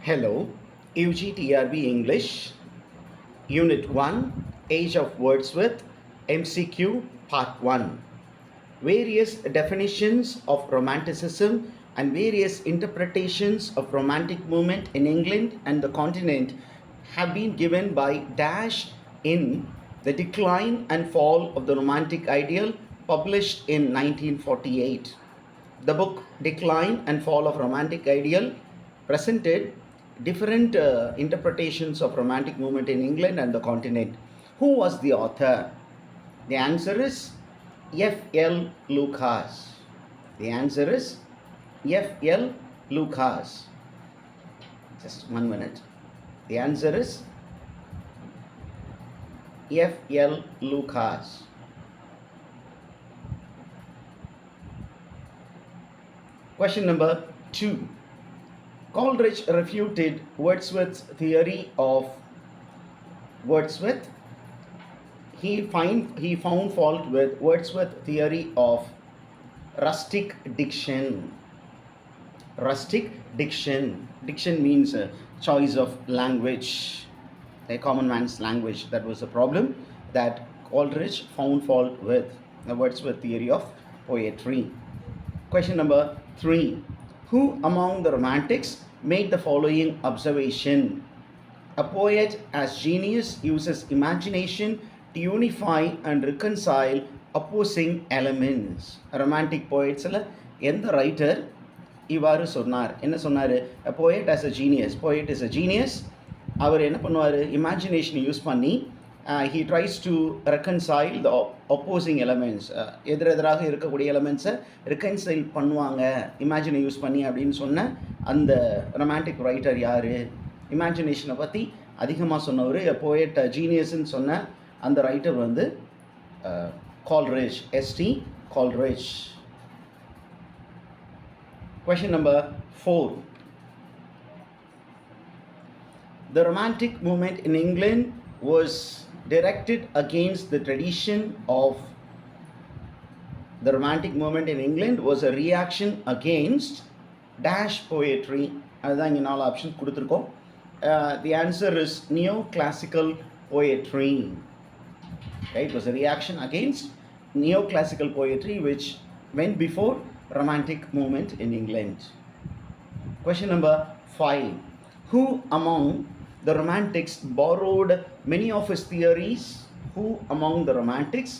Hello, UGTRB English, Unit 1, Age of Wordsworth, MCQ Part 1. Various definitions of Romanticism and various interpretations of Romantic movement in England and the continent have been given by Dash in The Decline and Fall of the Romantic Ideal, published in 1948. The book Decline and Fall of Romantic Ideal presented different interpretations of romantic movement in England and the continent. Who was the author? The answer is F.L. Lucas. The answer is F.L. Lucas. Just 1 minute. The answer is F.L. Lucas. Question number 2. Coleridge refuted Wordsworth's theory of Wordsworth. He found fault with Wordsworth's theory of rustic diction. Rustic diction. Diction means a choice of language, a common man's language. That was the problem that Coleridge found fault with the Wordsworth theory of poetry. Question number 3. Who among the Romantics made the following observation? A poet as genius uses imagination to unify and reconcile opposing elements. Romantic poets எந்த writer இவ்வாறு சொன்னார்? என்ன சொன்னார்? A poet as a genius. Poet is a genius. அவர் என்ன பண்ணுவார்? இமேஜினேஷனை use பண்ணி he tries to reconcile the opposing elements. எதிரெதிராக இருக்கக்கூடிய எலமெண்ட்ஸை reconcile பண்ணுவாங்க இமேஜினை யூஸ் பண்ணி அப்படின்னு சொன்ன அந்த ரொமான்டிக் ரைட்டர் யார்? இமேஜினேஷனை பற்றி அதிகமாக சொன்னவர், போயட் ஜீனியஸ்ன்னு சொன்ன அந்த ரைட்டர் வந்து Coleridge, S.T. Coleridge. Question number 4. The Romantic movement in England was directed against the tradition of the Romantic movement in England was a reaction against dash poetry. அதுதான் இங்கே 4 option கொடுத்துருக்கோம். The answer is neoclassical poetry. Okay, it was a reaction against neoclassical poetry which went before Romantic movement in England. Question number 5. Who among the Romantics borrowed many of his theories? Who among the Romantics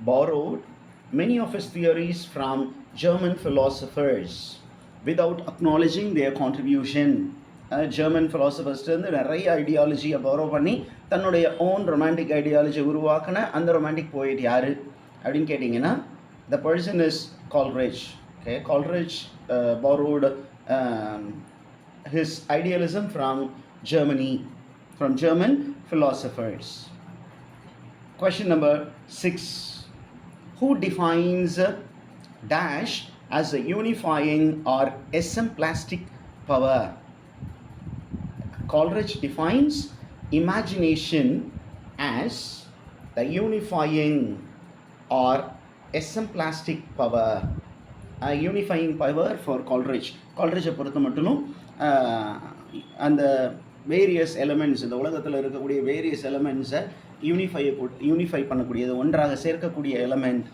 borrowed many of his theories from German philosophers without acknowledging their contribution? German ஃபிலாசபர்ஸ்லேருந்து நிறைய ஐடியாலஜியை borrow பண்ணி தன்னுடைய own romantic ideology உருவாக்கின அந்த romantic போயிட் யார் அப்படின்னு கேட்டிங்கன்னா the person is Coleridge. Okay, Coleridge borrowed his idealism from Germany, from German philosophers. Question number 6. Who defines dash as a unifying or exemplastic power? Coleridge defines imagination as the unifying or exemplastic power. A unifying power for Coleridge. Coleridge பொறுத்த மட்டும் அந்த various elements, இந்த உலகத்தில் இருக்கக்கூடிய various எலமெண்ட்ஸை unify பண்ணக்கூடியது, ஒன்றாக சேர்க்கக்கூடிய element.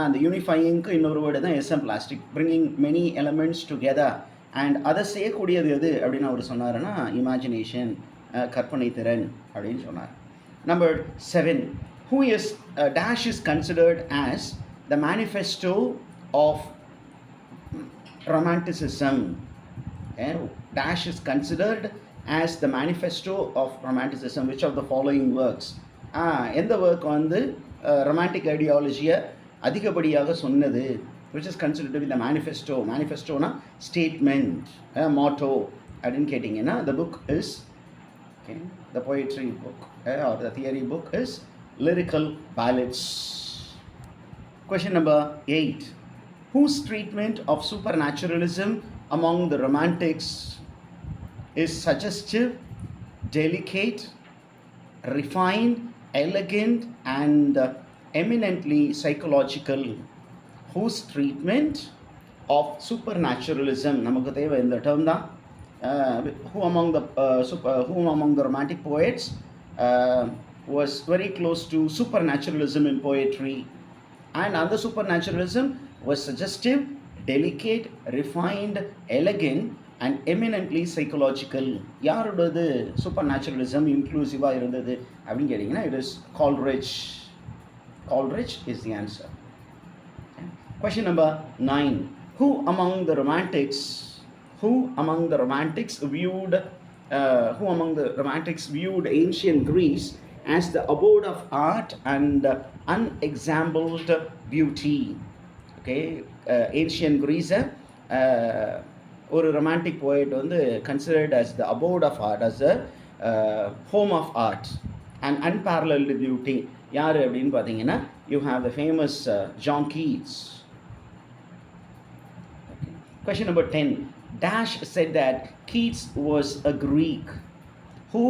அந்த யூனிஃபையிங்க்கு இன்னொரு வேர்டு தான் esemplastic, bringing many elements together. And அதை செய்யக்கூடியது எது அப்படின்னு அவர் சொன்னார்னா இமேஜினேஷன், கற்பனை திறன் அப்படின்னு சொன்னார். Number 7. Who is dash is considered as the manifesto of Romanticism? Dash is considered as the manifesto of Romanticism. Which of the following works? எந்த ஒர்க் வந்து ரொமான்டிக் ஐடியாலஜியை அதிகப்படியாக சொன்னது? Which is considered to be the manifesto. Manifesto-na statement, motto அப்படின்னு கேட்டிங்கன்னா the book is, okay, the poetry book or the theory book is Lyrical Ballads. Question number 8. Whose treatment of supernaturalism among the Romantics is suggestive, delicate, refined, elegant and eminently psychological? Whose treatment of supernaturalism, நமக்கு தேவை இந்த term தான். who among the who among the romantic poets was very close to supernaturalism in poetry, and under supernaturalism was suggestive, delicate, refined, elegant, and eminently psychological. யாரோடது super இன்க்ளூசிவாக இருந்தது அப்படின்னு கேட்டிங்கன்னா it is Coleridge. Coleridge is the answer. Question number 9. Who among the romantics viewed ancient Greece as the abode of art and unexampled beauty? Okay, ancient Greece ஒரு romantic poet வந்து considered as the abode of art, as the home of art and unparalleled beauty. யார் அப்படின்னு பார்த்தீங்கன்னா you have the famous John Keats. Okay. Question number 10. Dash said that Keats was a Greek. Who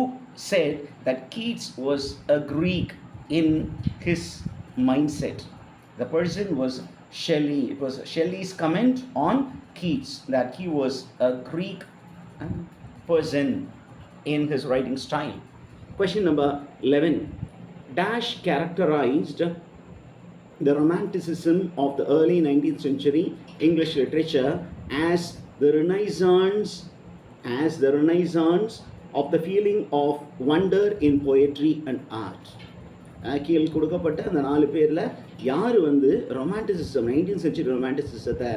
said that Keats was a Greek in his mindset? The person was Shelley. It was Shelley's comment on Keats that he was a Greek person in his writing style. Question number 11. Dash characterized the romanticism of the early 19th century English literature as the renaissance of the feeling of wonder in poetry and art. கீழ் கொடுக்கப்பட்ட அந்த 4 பேரில் யார் வந்து romanticism 19th century ரொமான்டிசிசத்தை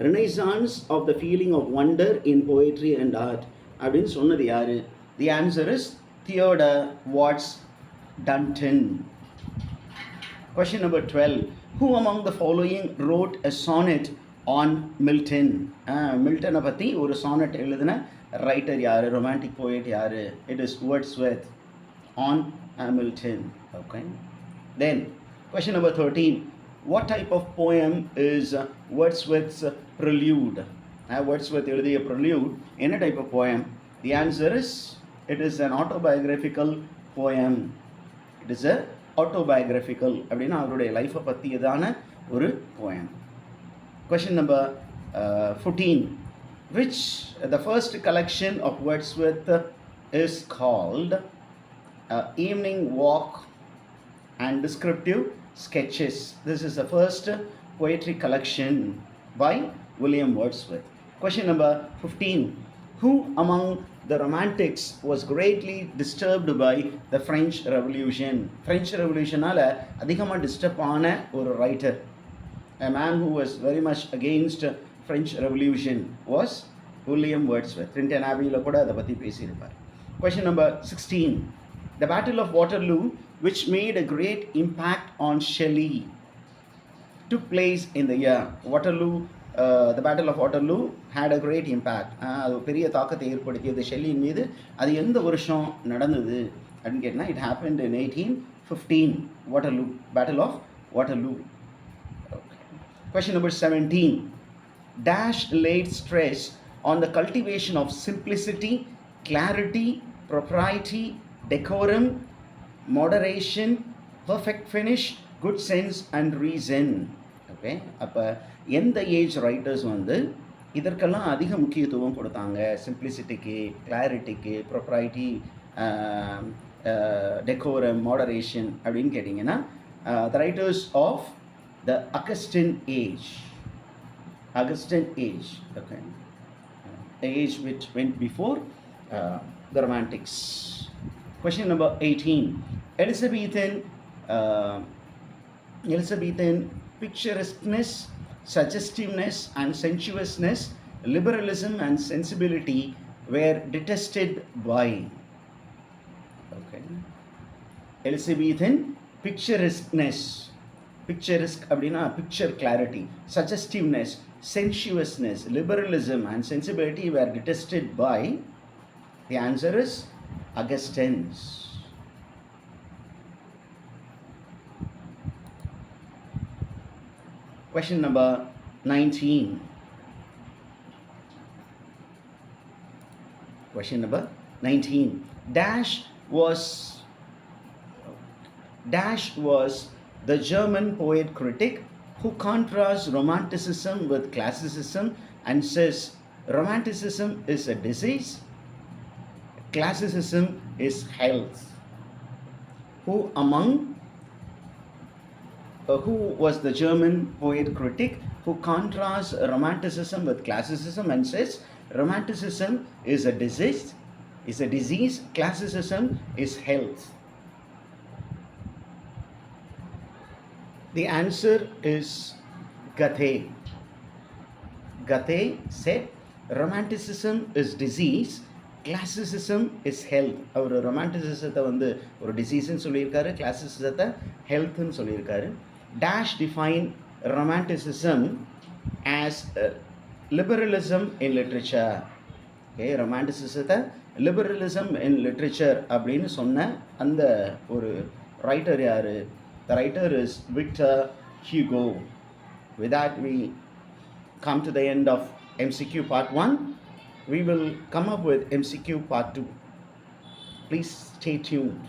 renaissance of the feeling of wonder in poetry and art அப்படின்னு சொன்னது யார்? The answer is Theodore Watts Dunton. Question number 12. Who among the following wrote a sonnet on Milton? மில்டனை பற்றி ஒரு sonnet எழுதின writer யார்? Romantic poet யார்? It is Wordsworth on Milton. Okay. Then question number 13. What type of poem is Wordsworth's prelude? Wordsworth எழுதிய prelude என்ன type of poem? The answer is it is an autobiographical poem. It is a autobiographical அப்படின்னா அவருடைய லைஃப்பை பற்றியதான ஒரு poem. Question number 14. Which the first collection of Wordsworth is called Evening Walk and Descriptive Sketches. This is the first poetry collection by William Wordsworth. Question number 15. Who among the romantics was greatly disturbed by the French Revolution? French Revolutionனால அதிகமாக disturb ஆன ஒரு writer, a man who was very much against French Revolution was William Wordsworth. Clinton Abbeyல கூட அதை பற்றி பேசியிருப்பார். Question number 16. The Battle of Waterloo, which made a great impact on Shelley, took place in the year Waterloo. The Battle of Waterloo had a great impact. அது பெரிய தாக்கத்தை ஏற்படுத்தியது ஷெல்லியின் மீது. அது எந்த வருஷம் நடந்தது அப்படின்னு கேட்டால் it happened in 1815. Waterloo, Battle of Waterloo. Okay. Question number 17. Dash laid stress on the cultivation of simplicity, clarity, propriety, decorum, moderation, perfect finish, good sense and reason. Okay, அப்போ எந்த ஏஜ் ரைட்டர்ஸ் வந்து இதற்கெல்லாம் அதிக முக்கியத்துவம் கொடுத்தாங்க? சிம்பிளிசிட்டிக்கு, கிளாரிட்டிக்கு, propriety, decorum, moderation அப்படின்னு கேட்டிங்கன்னா the writers of the Augustan age. Okay, the age which went before the Romantics. Question number 18. Elizabethan picturesqueness, suggestiveness and sensuousness, liberalism and sensibility were detested by. Okay. Elizabethan picturesqueness, picturesque அப்படின்னா picture clarity, suggestiveness, sensuousness, liberalism and sensibility were detested by. The answer is Augustans. Question number 19. Question number 19. Dash was the German poet critic who contrasts romanticism with classicism and says romanticism is a disease classicism is health. Who was the German poet critic who contrasts romanticism with classicism and says romanticism is a disease, classicism is health. The answer is Goethe. Goethe said romanticism is disease, classicism is health. அவர் ரொமான்டிசிசத்தை வந்து ஒரு டிசீஸ்ன்னு சொல்லியிருக்காரு, கிளாசிசிசத்தை ஹெல்த்னு சொல்லியிருக்காரு. Dash define romanticism as liberalism in literature. Okay, ரொமான்டிசிசத்தை liberalism in literature அப்படின்னு சொன்ன அந்த ஒரு writer யார்? The writer is Victor Hugo. With that, we come to the end of MCQ part 1. We will come up with MCQ part 2. Please stay tuned.